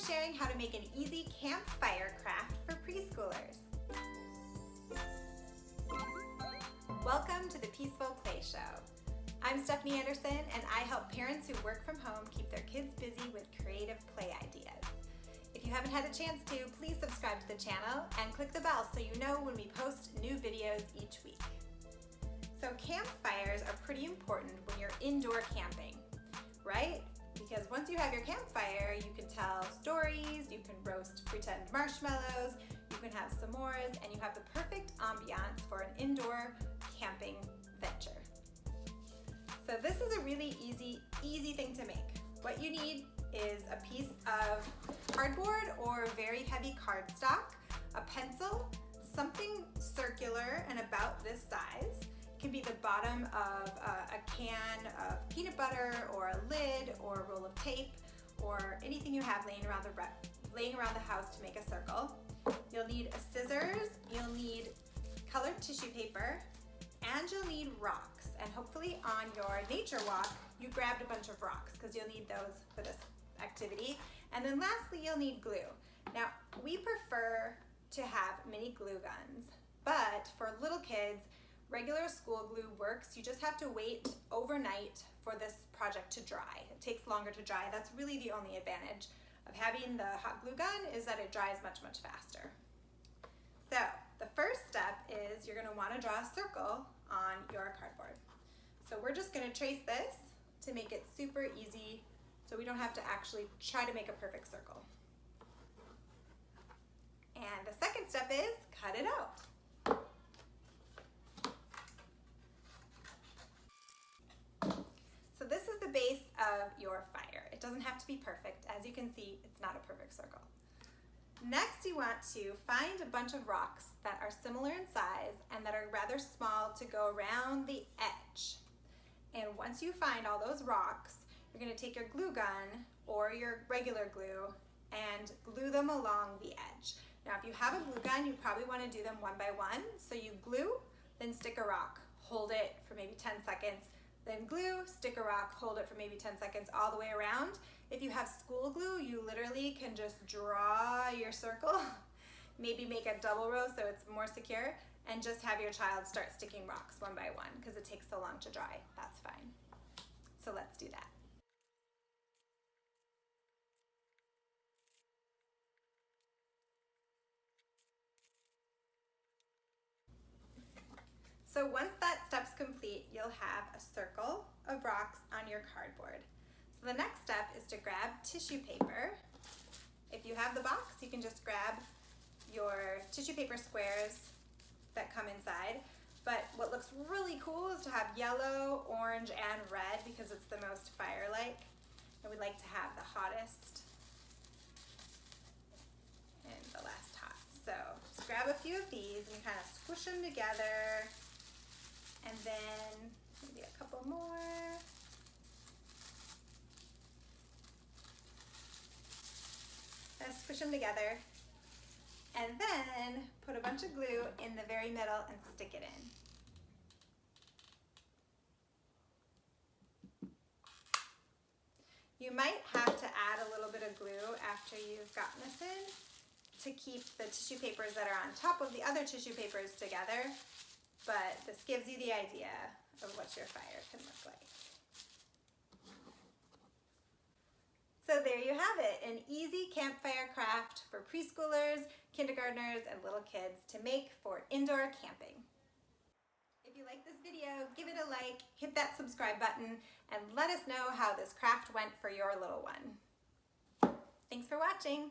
sharing how to make an easy campfire craft for preschoolers. Welcome to the Peaceful Play Show. I'm Stephanie Anderson, and I help parents who work from home keep their kids busy with creative play ideas. If you haven't had a chance to, please subscribe to the channel and click the bell so you know when we post new videos each week. So campfires are pretty important when you're indoor camping, right? Because once you have your campfire, you can tell stories, you can roast pretend marshmallows, you can have s'mores, and you have the perfect ambiance for an indoor camping venture. So this is a really easy thing to make. What you need is a piece of cardboard or very heavy cardstock, a pencil, something circular and about this size. It can be the bottom of a can of peanut butter or a lid or a roll of tape or anything you have laying around the house to make a circle. You'll need a scissors, you'll need colored tissue paper, and you'll need rocks. And hopefully on your nature walk, you grabbed a bunch of rocks because you'll need those for this activity. And then lastly, you'll need glue. Now, we prefer to have mini glue guns, but for little kids, regular school glue works. You just have to wait overnight for this project to dry. It takes longer to dry. That's really the only advantage of having the hot glue gun, is that it dries much faster. So the first step is you're gonna wanna draw a circle on your cardboard. So we're just gonna trace this to make it super easy so we don't have to actually try to make a perfect circle. And the second step is cut it out. So this is the base of your fire. It doesn't have to be perfect. As you can see, it's not a perfect circle. Next, you want to find a bunch of rocks that are similar in size and that are rather small to go around the edge. And once you find all those rocks, you're going to take your glue gun or your regular glue and glue them along the edge. Now, if you have a glue gun, you probably want to do them one by one. So you glue, then stick a rock, hold it for maybe 10 seconds, then glue, stick a rock, hold it for maybe 10 seconds all the way around. If you have school glue, you literally can just draw your circle, maybe make a double row so it's more secure, and just have your child start sticking rocks one by one because it takes so long to dry. That's fine. So let's do that. So once that step's complete, you'll have a circle of rocks on your cardboard. So the next step is to grab tissue paper. If you have the box, you can just grab your tissue paper squares that come inside. But what looks really cool is to have yellow, orange, and red because it's the most fire-like. And we like to have the hottest and the last hot. So just grab a few of these and kind of squish them together. And then maybe a couple more. Squish them together. And then put a bunch of glue in the very middle and stick it in. You might have to add a little bit of glue after you've gotten this in to keep the tissue papers that are on top of the other tissue papers together. But this gives you the idea of what your fire can look like. So there you have it, an easy campfire craft for preschoolers, kindergartners, and little kids to make for indoor camping. If you like this video, give it a like, hit that subscribe button, and let us know how this craft went for your little one. Thanks for watching.